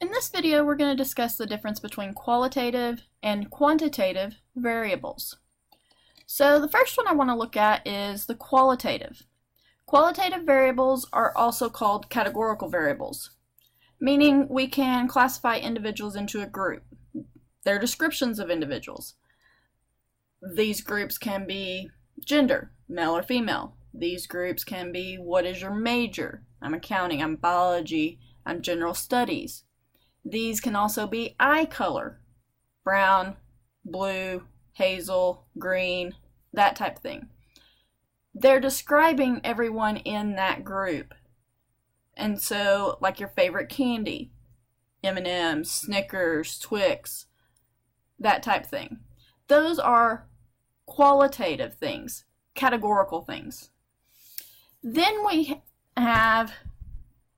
In this video, we're going to discuss the difference between qualitative and quantitative variables. So the first one I want to look at is the qualitative. Qualitative variables are also called categorical variables, meaning we can classify individuals into a group. They're descriptions of individuals. These groups can be gender, male or female. These groups can be, what is your major? I'm accounting, I'm biology, I'm general studies. These can also be eye color, brown, blue, hazel, green, that type of thing. They're describing everyone in that group. And so, like your favorite candy, M&M's, Snickers, Twix, that type of thing. Those are qualitative things, categorical things. Then we have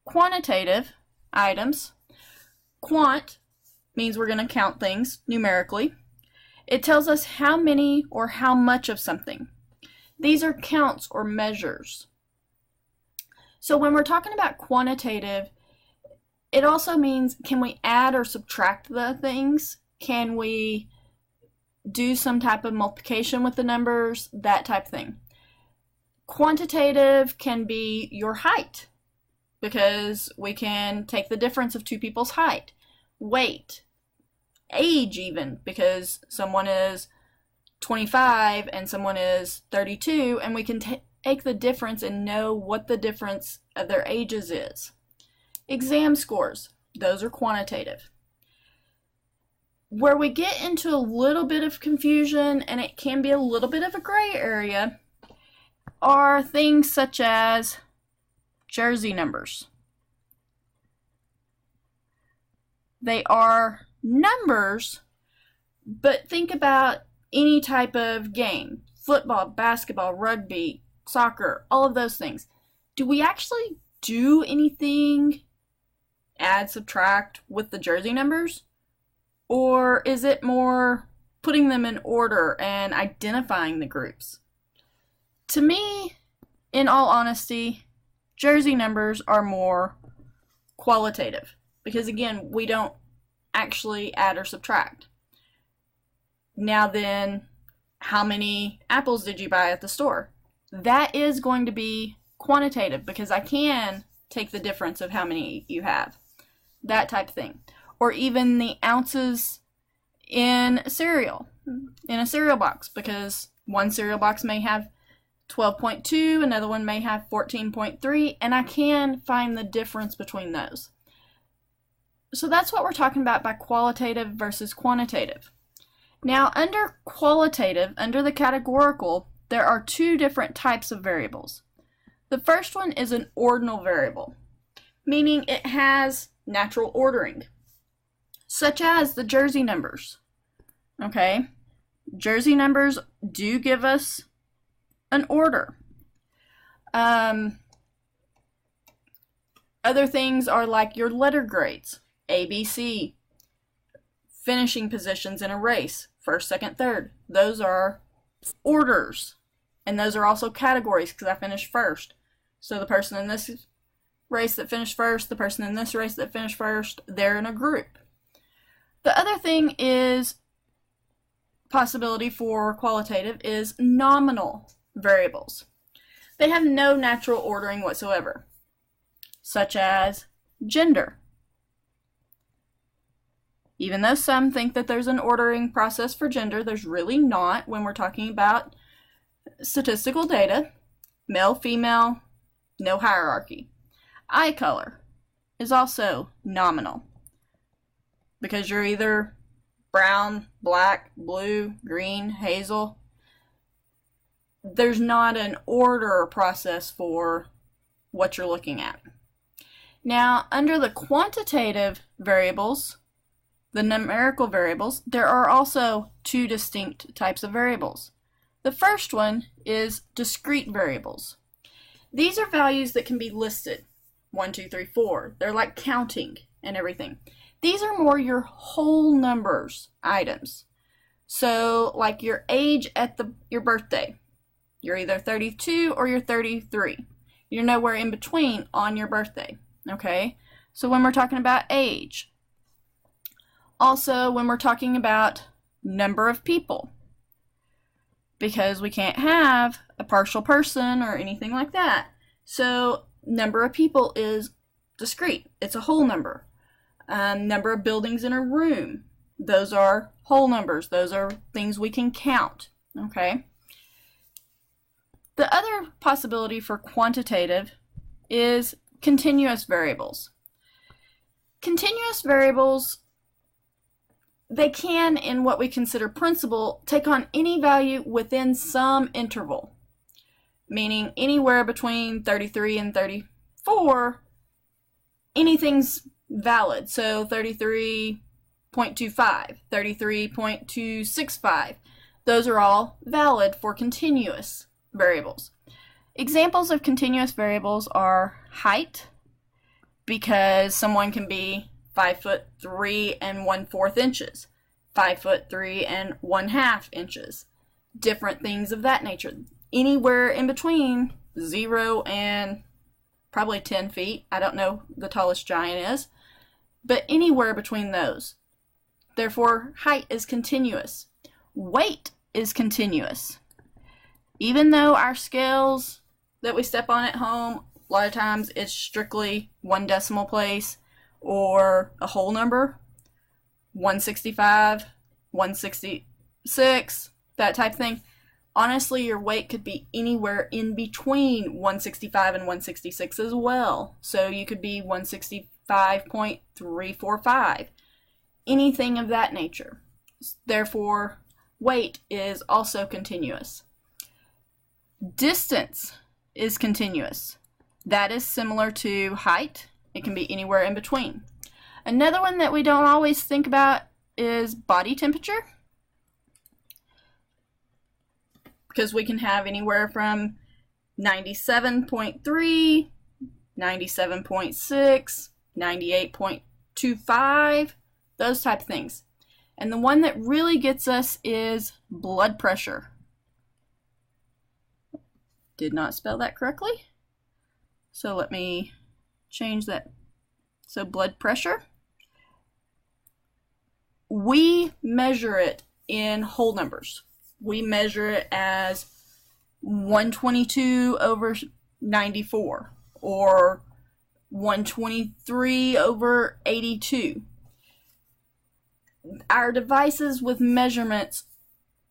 quantitative items. Quant means we're going to count things numerically. It tells us how many or how much of something. These are counts or measures. So when we're talking about quantitative, it also means, can we add or subtract the things? Can we do some type of multiplication with the numbers? That type of thing. Quantitative can be your height, because we can take the difference of two people's height, weight, age even, because someone is 25 and someone is 32, and we can take the difference and know what the difference of their ages is. Exam scores, those are quantitative. Where we get into a little bit of confusion, and it can be a little bit of a gray area, are things such as jersey numbers. They are numbers, but think about any type of game, football, basketball, rugby, soccer, all of those things. Do we actually do anything, add, subtract with the jersey numbers? Or is it more putting them in order and identifying the groups? To me, in all honesty, jersey numbers are more qualitative, because again, we don't actually add or subtract. Now then, how many apples did you buy at the store? That is going to be quantitative, because I can take the difference of how many you have. That type of thing. Or even the ounces in cereal, in a cereal box, because one cereal box may have 12.2, another one may have 14.3, and I can find the difference between those. So that's what we're talking about by qualitative versus quantitative. Now, under qualitative, under the categorical, there are two different types of variables. The first one is an ordinal variable, meaning it has natural ordering, such as the jersey numbers. Okay? Jersey numbers do give us an order. Other things are like your letter grades, A, B, C, finishing positions in a race, first, second, third. Those are orders, and those are also categories, because I finished first. So the person in this race that finished first, the person in this race that finished first, they're in a group. The other thing is, possibility for qualitative, is nominal variables. They have no natural ordering whatsoever, such as gender. Even though some think that there's an ordering process for gender, there's really not when we're talking about statistical data. Male, female, no hierarchy. Eye color is also nominal, because you're either brown, black, blue, green, hazel. There's not an order process for what you're looking at. Now, under the quantitative variables, the numerical variables, there are also two distinct types of variables. The first one is discrete variables. These are values that can be listed, 1, 2, 3, 4. They're like counting and everything. These are more your whole numbers items. So like your age at your birthday. You're either 32 or you're 33. You're nowhere in between on your birthday, okay? So when we're talking about age, Also, when we're talking about number of people, because we can't have a partial person or anything like that. So number of people is discrete. It's a whole number. Number of buildings in a room. Those are whole numbers. Those are things we can count. Okay. The other possibility for quantitative is continuous variables. Continuous variables, they can, in what we consider principal, take on any value within some interval, meaning anywhere between 33 and 34, anything's valid. So 33.25, 33.265, those are all valid for continuous variables. Examples of continuous variables are height, because someone can be 5'3" and 1/4 inches, 5'3" and 1/2 inches, different things of that nature. Anywhere in between 0 and probably 10 feet. I don't know the tallest giant is, but anywhere between those. Therefore, height is continuous. Weight is continuous. Even though our scales that we step on at home, a lot of times it's strictly 1 decimal place or a whole number, 165, 166, that type of thing. Honestly, your weight could be anywhere in between 165 and 166 as well. So you could be 165.345, anything of that nature. Therefore, weight is also continuous. Distance is continuous. That is similar to height. It can be anywhere in between. Another one that we don't always think about is body temperature, because we can have anywhere from 97.3, 97.6, 98.25, those type of things. And the one that really gets us is blood pressure. Did not spell that correctly. So let me change that. So blood pressure. We measure it in whole numbers. We measure it as 122 over 94 or 123 over 82. Our devices with measurements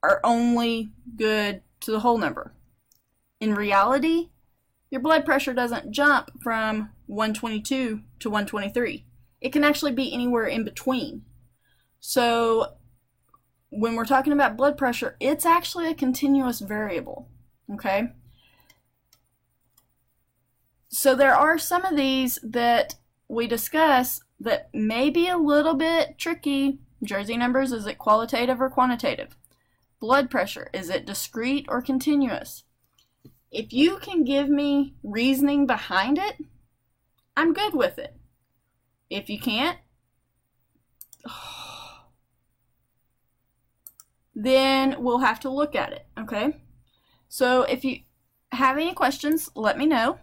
are only good to the whole number. In reality, your blood pressure doesn't jump from 122 to 123. It can actually be anywhere in between. So when we're talking about blood pressure, it's actually a continuous variable, okay? So there are some of these that we discuss that may be a little bit tricky. Jersey numbers, is it qualitative or quantitative? Blood pressure, is it discrete or continuous? If you can give me reasoning behind it, I'm good with it. If you can't, then we'll have to look at it, okay? So if you have any questions, let me know.